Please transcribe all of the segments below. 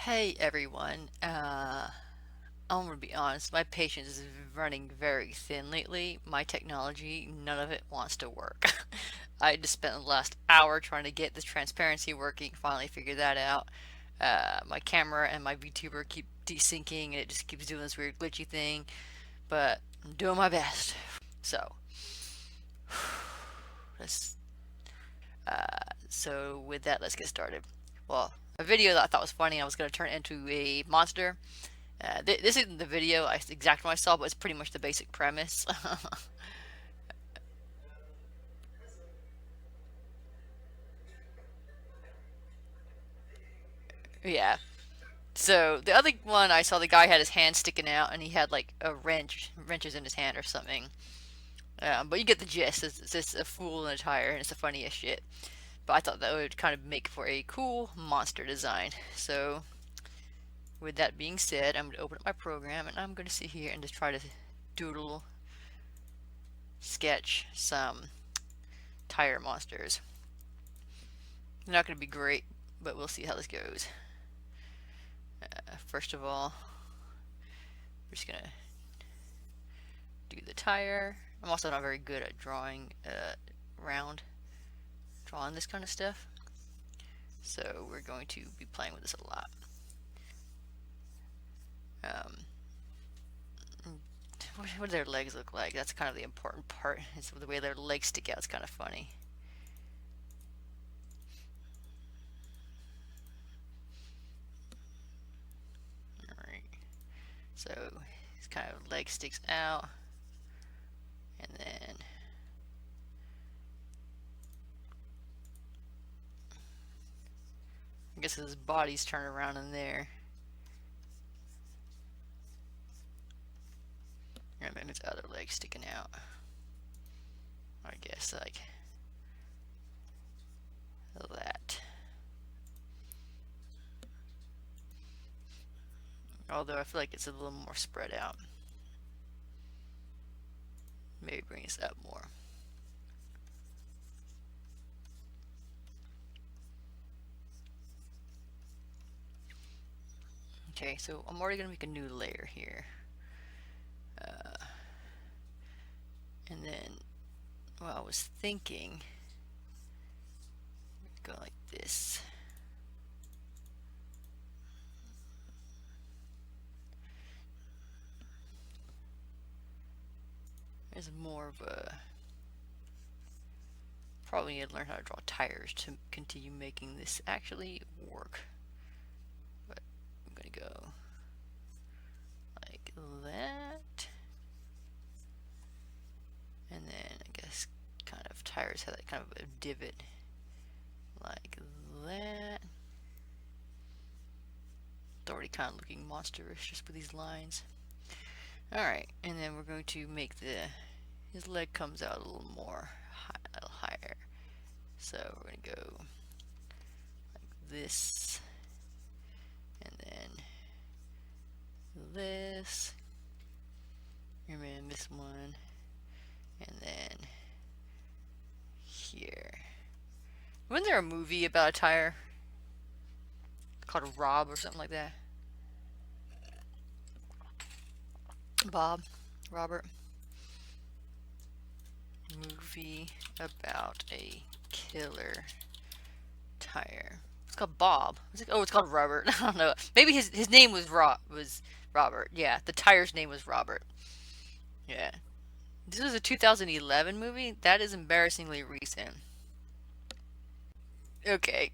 Hey everyone, I'm gonna be honest, my patience is running very thin lately. My technology, none of it wants to work. I just spent the last hour trying to get this transparency working, finally figured that out. My camera and my VTuber keep desyncing and it just keeps doing this weird glitchy thing, but I'm doing my best. So, let's, so with that, let's get started. Well, a video that I thought was funny, I was gonna turn it into a monster. This isn't the video exact one I saw, but it's pretty much the basic premise. Yeah. So the other one I saw, the guy had his hand sticking out, and he had like a wrenches in his hand or something. But you get the gist. It's just a fool in a tire, and it's the funniest shit. But I thought that would kind of make for a cool monster design. So with that being said, I'm going to open up my program, and I'm going to sit here and just try to doodle, sketch some tire monsters. They're not going to be great, but we'll see how this goes. First of all, we're just gonna do the tire. I'm also not very good at drawing this kind of stuff. So we're going to be playing with this a lot. Um, what do their legs look like? That's kind of the important part. It's the way their legs stick out. It's kind of funny. All right. So his kind of leg sticks out, and then I guess his body's turned around in there. And then his other leg sticking out. I guess like that. Although I feel like it's a little more spread out. Maybe bring this up more. Okay, so I'm already gonna make a new layer here. And then, well, I was thinking, go like this. There's more of a, probably need to learn how to draw tires to continue making this actually work. But I'm gonna go like that. And then I guess kind of tires have that kind of a divot like that. It's already kind of looking monsterish just with these lines. Alright, and then we're going to make his leg comes out a little more, a little higher. So we're going to go like this, and then this, and then this one, and then here. Wasn't there a movie about a tire called Rob or something like that? Bob, Robert. Movie about a killer tire. It's called Bob. It's called Robert. I don't know. Maybe his name was Robert. Yeah, the tire's name was Robert. Yeah. This was a 2011 movie. That is embarrassingly recent. Okay.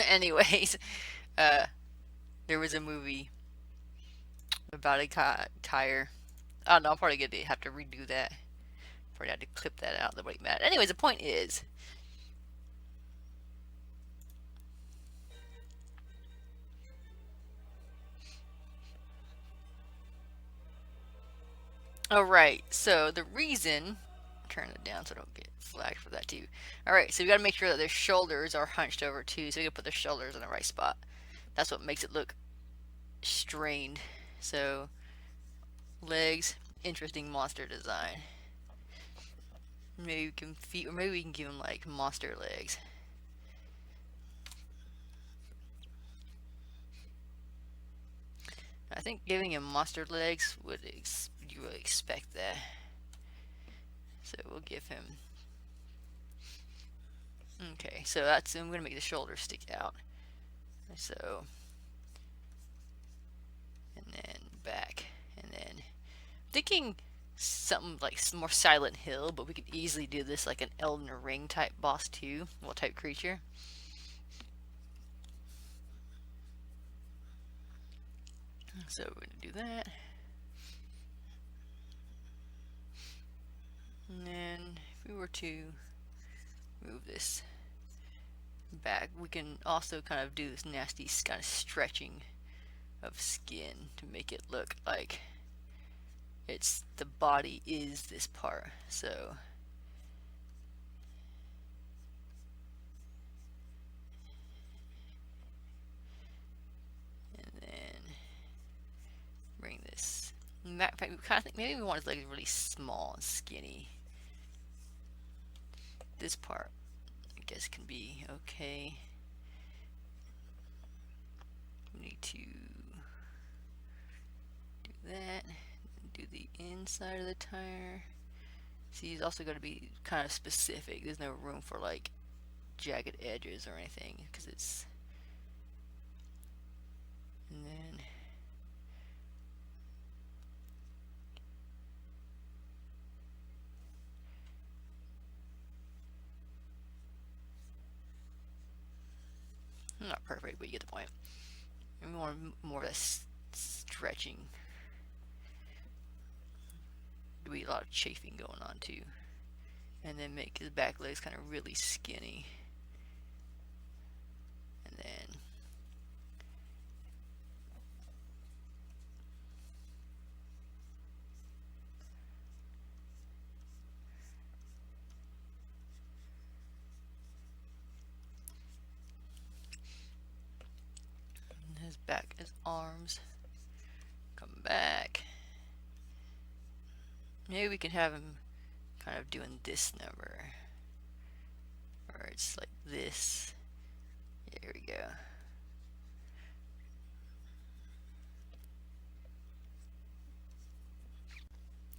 Anyways, uh, there was a movie about a tire. I don't know. I'm probably gonna have to redo that. Probably have to clip that out. Nobody mad. Anyways, the point is, alright, so the reason, turn it down so I don't get flagged for that too. Alright, so we gotta make sure that their shoulders are hunched over too, so we gotta put their shoulders in the right spot. That's what makes it look strained. So, legs, interesting monster design. Maybe we can feet, or maybe we can give them like monster legs. think giving him monster legs would you would expect that. So we'll give him. Okay, so that's I'm gonna make the shoulders stick out. So and then back, and then thinking something like more Silent Hill, but we could easily do this like an Elden Ring type boss too, well type creature. So we're gonna do that, and then if we were to move this back, we can also kind of do this nasty kind of stretching of skin to make it look like it's the body is this part. So and then bring this. In fact, we kind of think maybe we want his legs really small and skinny. This part, I guess, can be okay. We need to do that. Do the inside of the tire. See, he's also got to be kind of specific. There's no room for like jagged edges or anything because it's. And then not perfect, but you get the point. And we want more of this stretching. Do a lot of chafing going on too. And then make his back legs kind of really skinny. And then his back, his arms. Come back. Maybe we can have him kind of doing this number. Or it's like this. There we go.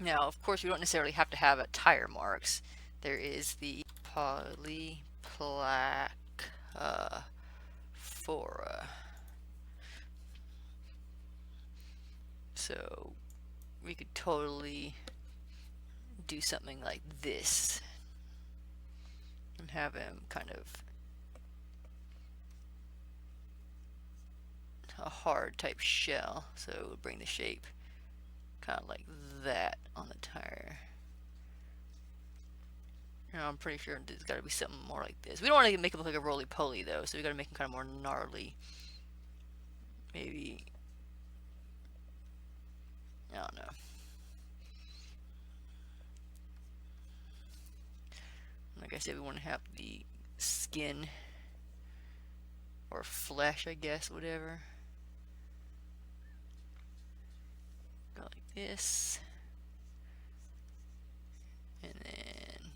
Now, of course, we don't necessarily have to have tire marks. There is the Polyplaca fora. So we could totally do something like this and have him kind of a hard type shell, so it would bring the shape kind of like that on the tire. You know, I'm pretty sure there's got to be something more like this. We don't want to make it look like a roly-poly though, so we got to make him kind of more gnarly. Maybe, I don't know. Like I said, we want to have the skin or flesh, I guess, whatever. Go like this. And then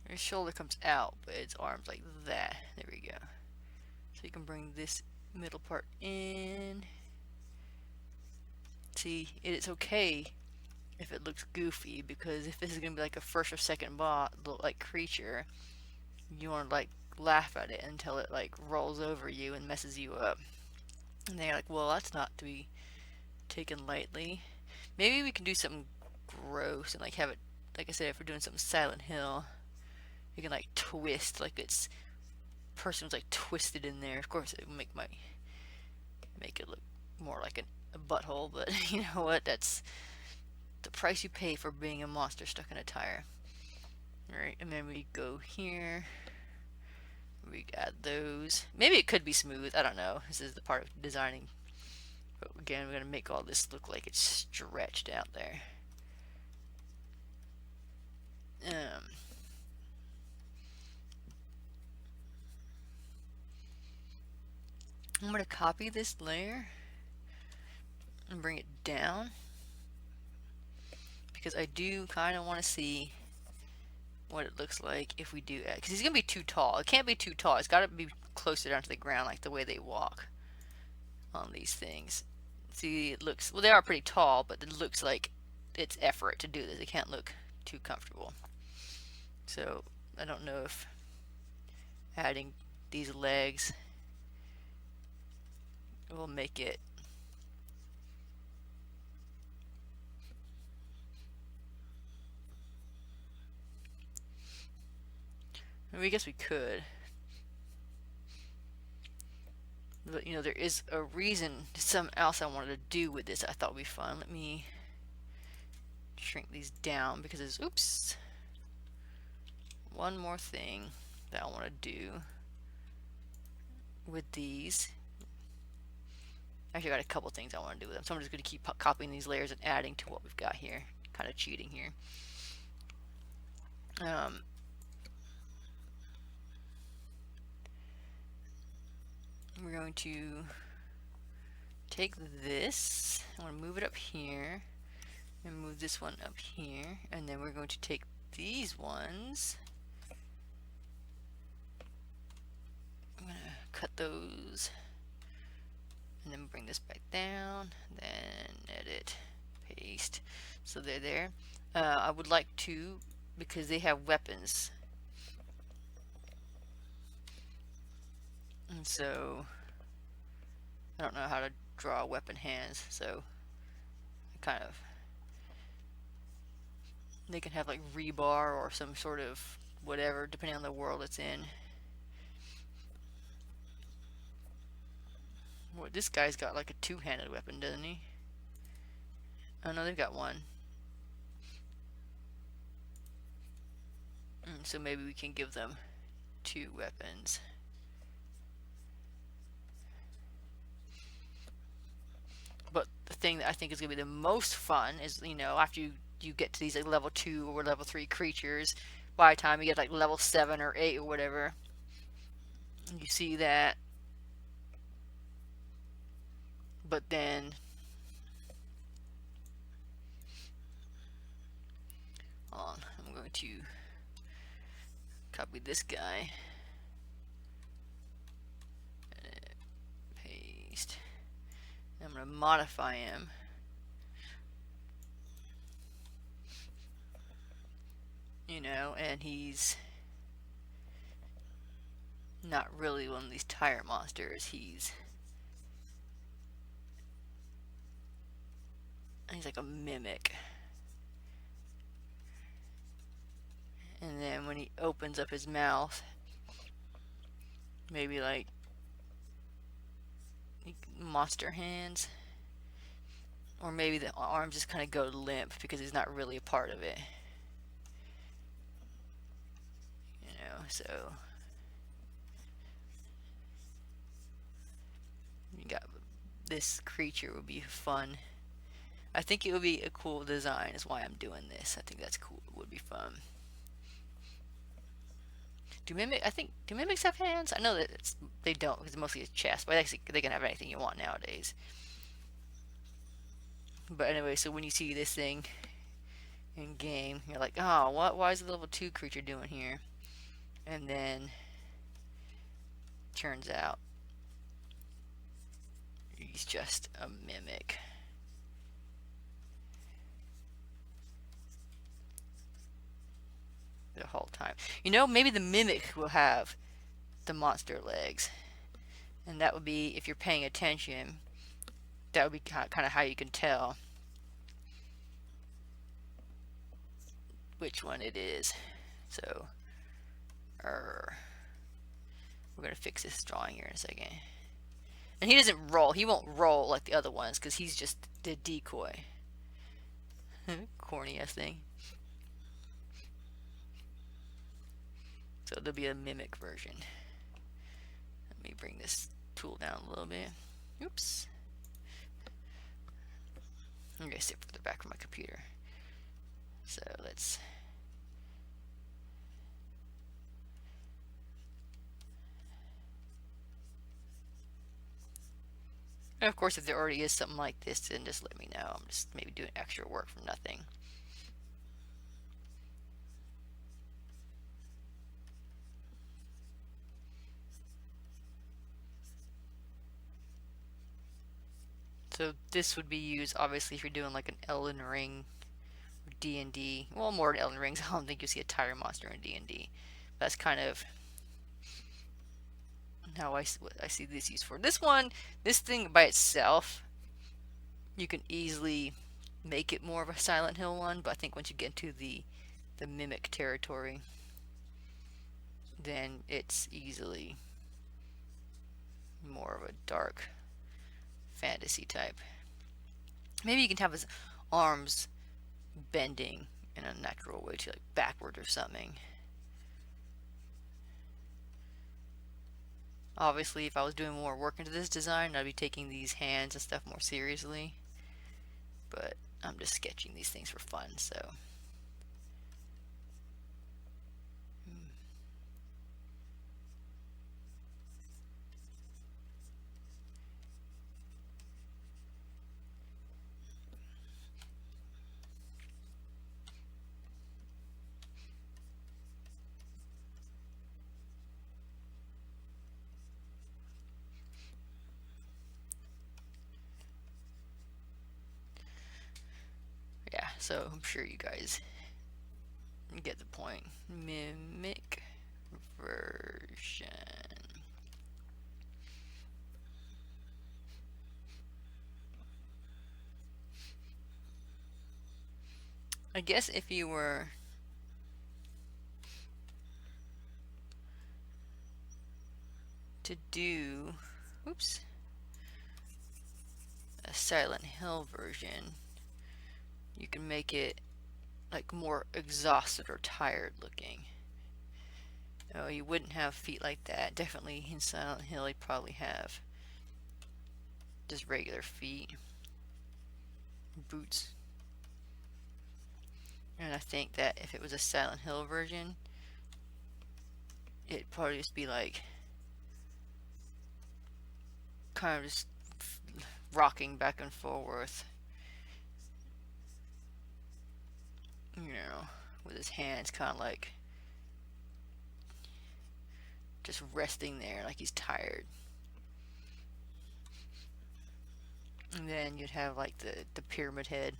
his shoulder comes out, but its arms like that. There we go. So you can bring this middle part in. See, it's okay if it looks goofy, because if this is gonna be like a first or second bot like creature, you want to like laugh at it until it like rolls over you and messes you up. And they're like, well, that's not to be taken lightly. Maybe we can do something gross and like have it, like I said, if we're doing something Silent Hill, you can like twist, like it's person was like twisted in there. Of course, it would make it look more like a butthole, but you know what? That's the price you pay for being a monster stuck in a tire. Alright, and then we go here. We add those. Maybe it could be smooth. I don't know. This is the part of designing. But again, we're going to make all this look like it's stretched out there. I'm going to copy this layer and bring it down, because I do kind of want to see what it looks like if we do that. Because he's going to be too tall. It can't be too tall. It's got to be closer down to the ground, like the way they walk on these things. See, it looks, well, they are pretty tall, but it looks like it's effort to do this. It can't look too comfortable. So I don't know if adding these legs will make it. I mean, I guess we could. But you know, there is a reason, something else I wanted to do with this I thought would be fun. Let me shrink these down because there's, oops, one more thing that I want to do with these. Actually, I got a couple things I want to do with them. So I'm just going to keep copying these layers and adding to what we've got here. Kind of cheating here. We're going to take this, I want to move it up here, and move this one up here, and then we're going to take these ones, I'm going to cut those, and then bring this back down, then edit, paste, so they're there. I would like to, because they have weapons, and so I don't know how to draw weapon hands, so I kind of, they can have like rebar or some sort of whatever depending on the world it's in. Well, this guy's got like a two-handed weapon, doesn't he? Oh no, they've got one. So maybe we can give them two weapons. But the thing that I think is going to be the most fun is, you know, after you get to these like level 2 or level 3 creatures, by the time you get like level 7 or 8 or whatever, you see that. But then I'm going to copy this guy, paste, and I'm going to modify him. You know, and he's not really one of these tyrant monsters. He's like a mimic. And then when he opens up his mouth, maybe like monster hands, or maybe the arms just kind of go limp because he's not really a part of it, you know. So you got this creature would be fun. I think it would be a cool design is why I'm doing this. I think that's cool. It would be fun. Do mimics have hands? I know that they don't because it's mostly a chest, but actually they can have anything you want nowadays. But anyway, so when you see this thing in game, you're like, oh, why is the level 2 creature doing here? And then turns out he's just a mimic. The whole time. You know, maybe the mimic will have the monster legs. And that would be, if you're paying attention, that would be kind of how you can tell which one it is. So, we're going to fix this drawing here in a second. And he doesn't roll. He won't roll like the other ones because he's just the decoy. Corny ass thing. So there'll be a mimic version. Let me bring this tool down a little bit. Oops. I'm going to sit further back from my computer. So let's... And of course, if there already is something like this, then just let me know. I'm just maybe doing extra work for nothing. So this would be used obviously if you're doing like an Elden Ring or D&D. Well, more than Elden Rings. I don't think you see a tire monster in D&D. That's kind of how what I see this used for. This one, this thing by itself, you can easily make it more of a Silent Hill one, but I think once you get into the mimic territory, then it's easily more of a dark fantasy type. Maybe you can have his arms bending in a natural way to like backward or something. Obviously, if I was doing more work into this design, I'd be taking these hands and stuff more seriously. But I'm just sketching these things for fun, so. Yeah, so I'm sure you guys get the point. Mimic version. I guess if you were to do, oops, a Silent Hill version, you can make it like more exhausted or tired looking. Oh, you wouldn't have feet like that. Definitely in Silent Hill, you'd probably have just regular feet, boots. And I think that if it was a Silent Hill version, it'd probably just be like kind of just rocking back and forth, you know, with his hands kind of like just resting there like he's tired. And then you'd have like the pyramid head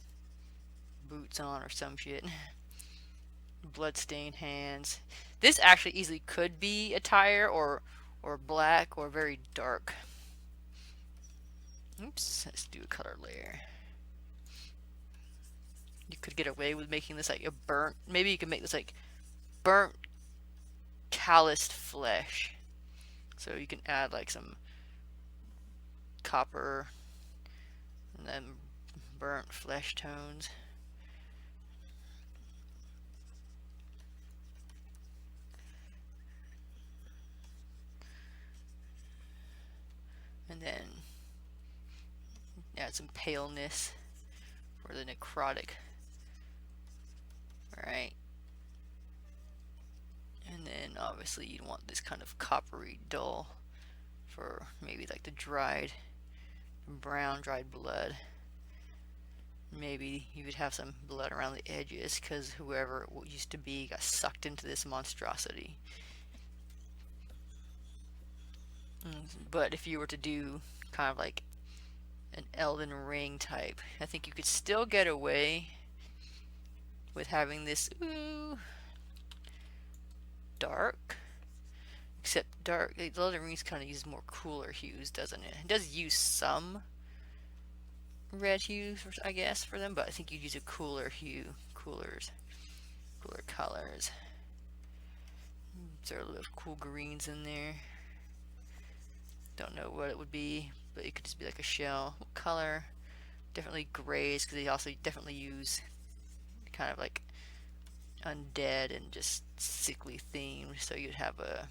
boots on or some shit. Bloodstained hands. This actually easily could be attire or black or very dark. Oops, let's do a color layer. You could get away with making this like a burnt, maybe you could make this like burnt calloused flesh. So you can add like some copper and then burnt flesh tones. And then add some paleness for the necrotic. Alright. And then obviously you'd want this kind of coppery dull for maybe like the brown dried blood. Maybe you would have some blood around the edges because whoever it used to be got sucked into this monstrosity. But if you were to do kind of like an Elden Ring type, I think you could still get away with having this dark. Except dark, the Elden Rings kind of uses more cooler hues, doesn't it? It does use some red hues, I guess, for them, but I think you'd use a cooler hue, cooler colors. There are a little cool greens in there. Don't know what it would be, but it could just be like a shell. What color? Definitely grays, because they also definitely use kind of like undead and just sickly themed. So you'd have a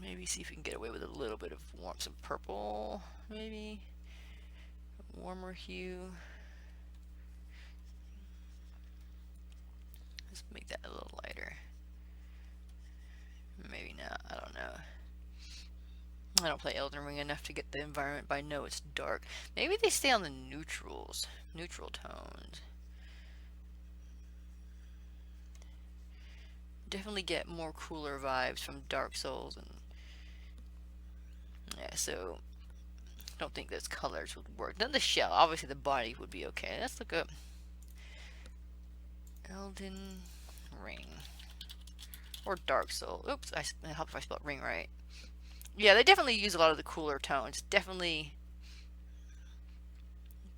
maybe see if we can get away with a little bit of warmth, some purple, maybe a warmer hue. Let's make that a little lighter. Maybe not. I don't know. I don't play Elden Ring enough to get the environment, but I know it's dark. Maybe they stay on the neutrals, neutral tones. Definitely get more cooler vibes from Dark Souls, and Yeah, so don't think those colors would work. Then the shell, obviously the body would be okay. Let's look up Elden Ring or Dark Soul. Oops, I hope if I spelled ring right. Yeah, they definitely use a lot of the cooler tones. Definitely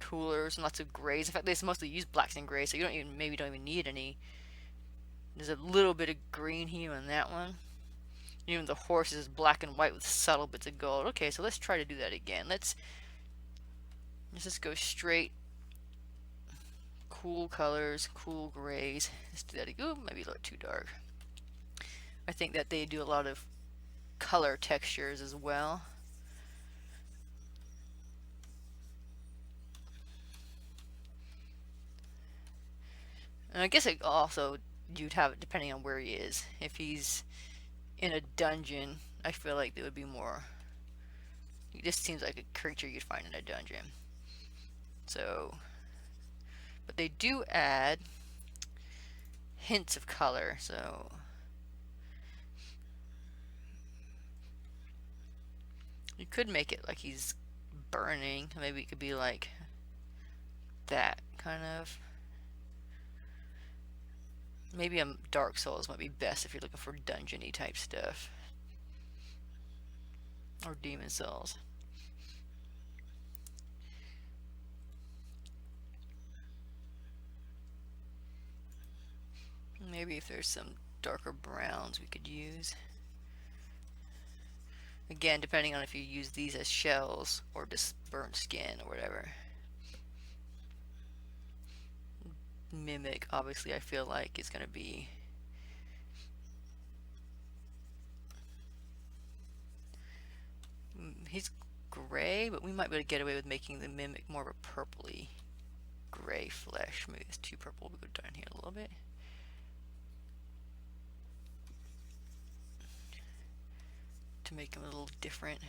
coolers and lots of grays. In fact, they mostly use blacks and grays, so you maybe don't even need any. There's a little bit of green hue in that one. Even the horse is black and white with subtle bits of gold. Okay, so let's try to do that again. Let's just go straight. Cool colors, cool grays. Let's do that. Ooh, maybe a little too dark. I think that they do a lot of color textures as well. And I guess it also you'd have it depending on where he is. If he's in a dungeon, I feel like there would be more. He just seems like a creature you'd find in a dungeon. So, but they do add hints of color. So, you could make it like he's burning. Maybe it could be like that kind of. Maybe a Dark Souls might be best if you're looking for dungeony type stuff. Or Demon Souls. Maybe if there's some darker browns we could use. Again, depending on if you use these as shells or just burnt skin or whatever. Mimic, obviously, I feel like is going to be he's gray, but we might be able to get away with making the Mimic more of a purpley gray flesh. Maybe it's too purple. We'll go down here a little bit. To make him a little different.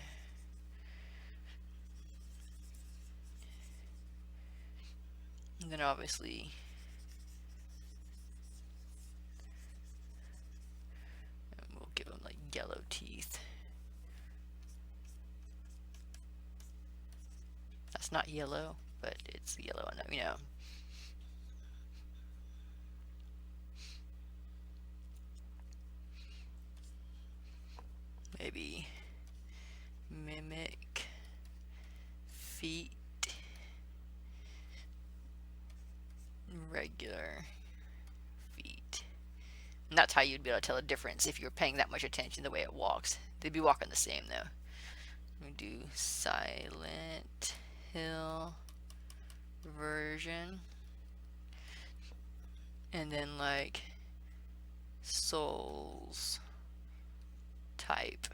And then obviously we'll give him like yellow teeth. That's not yellow, but it's yellow enough, you know. Maybe Mimic feet, regular feet. And that's how you'd be able to tell the difference if you're paying that much attention to the way it walks. They'd be walking the same though. We do Silent Hill version. And then like Souls type.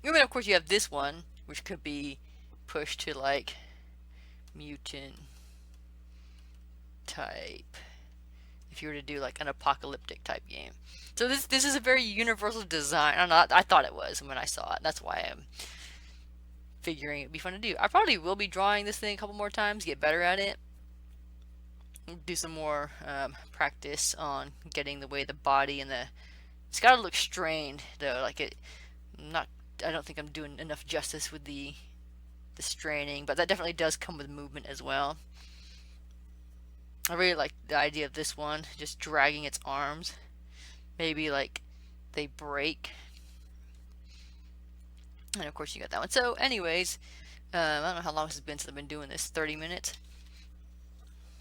And then of course you have this one, which could be pushed to like mutant type if you were to do like an apocalyptic type game. So this is a very universal design. I thought it was when I saw it. That's why I'm figuring it'd be fun to do. I probably will be drawing this thing a couple more times, get better at it, do some more practice on getting the way the body and it's got to look strained though. Like I don't think I'm doing enough justice with the straining, but that definitely does come with movement as well. I really like the idea of this one, just dragging its arms. Maybe like they break. And of course you got that one. So anyways, I don't know how long this has been since I've been doing this. 30 minutes?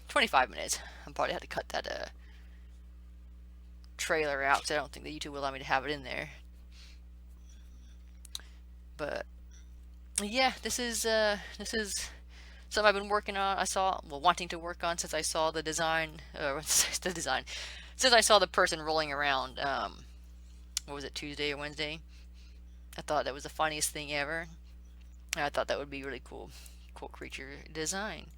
25 minutes. I probably had to cut that trailer out because I don't think that YouTube will allow me to have it in there. But yeah, this is something I've been working on. Wanting to work on since I saw the design, since I saw the person rolling around. What was it, Tuesday or Wednesday? I thought that was the funniest thing ever. And I thought that would be really cool creature design.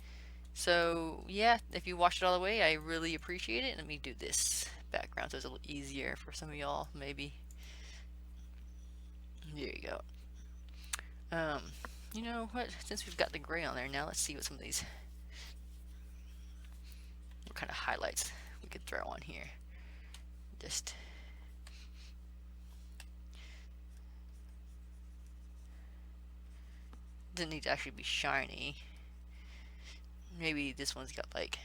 So yeah, if you watched it all the way, I really appreciate it. Let me do this background so it's a little easier for some of y'all, maybe. There you go. You know what? Since we've got the gray on there now, let's see what some of these, what kind of highlights we could throw on here. Just doesn't need to actually be shiny. Maybe this one's got like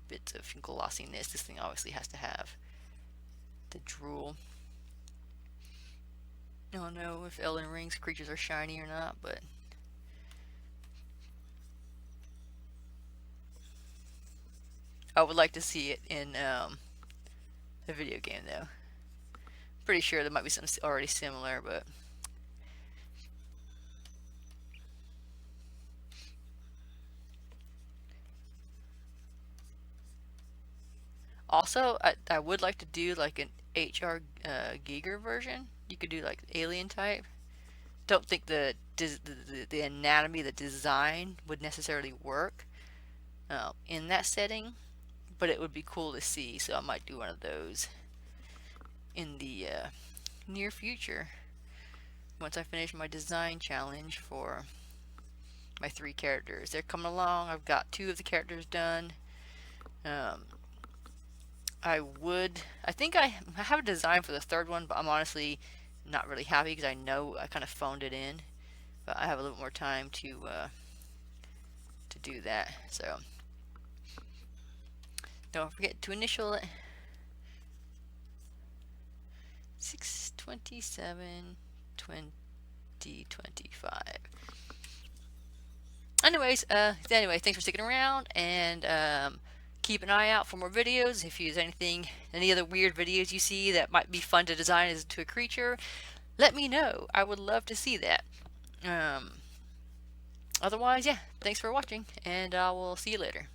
bits of glossiness. This thing obviously has to have the drool. I don't know if Elden Ring's creatures are shiny or not, but I would like to see it in a video game though. Pretty sure there might be something already similar, but also I would like to do like an HR Giger version. You could do like alien type. Don't think the anatomy, the design would necessarily work in that setting, but it would be cool to see. So I might do one of those in the near future once I finish my design challenge for my 3 characters. They're coming along. I've got 2 of the characters done. Um, I think I have a design for the 3rd one, but I'm honestly not really happy because I know I kind of phoned it in. But I have a little more time to do that. So don't forget to initial it. 6/27/2025. Anyway, thanks for sticking around, and keep an eye out for more videos. If there's any other weird videos you see that might be fun to design into a creature, let me know. I would love to see that. Otherwise, yeah, thanks for watching, and I will see you later.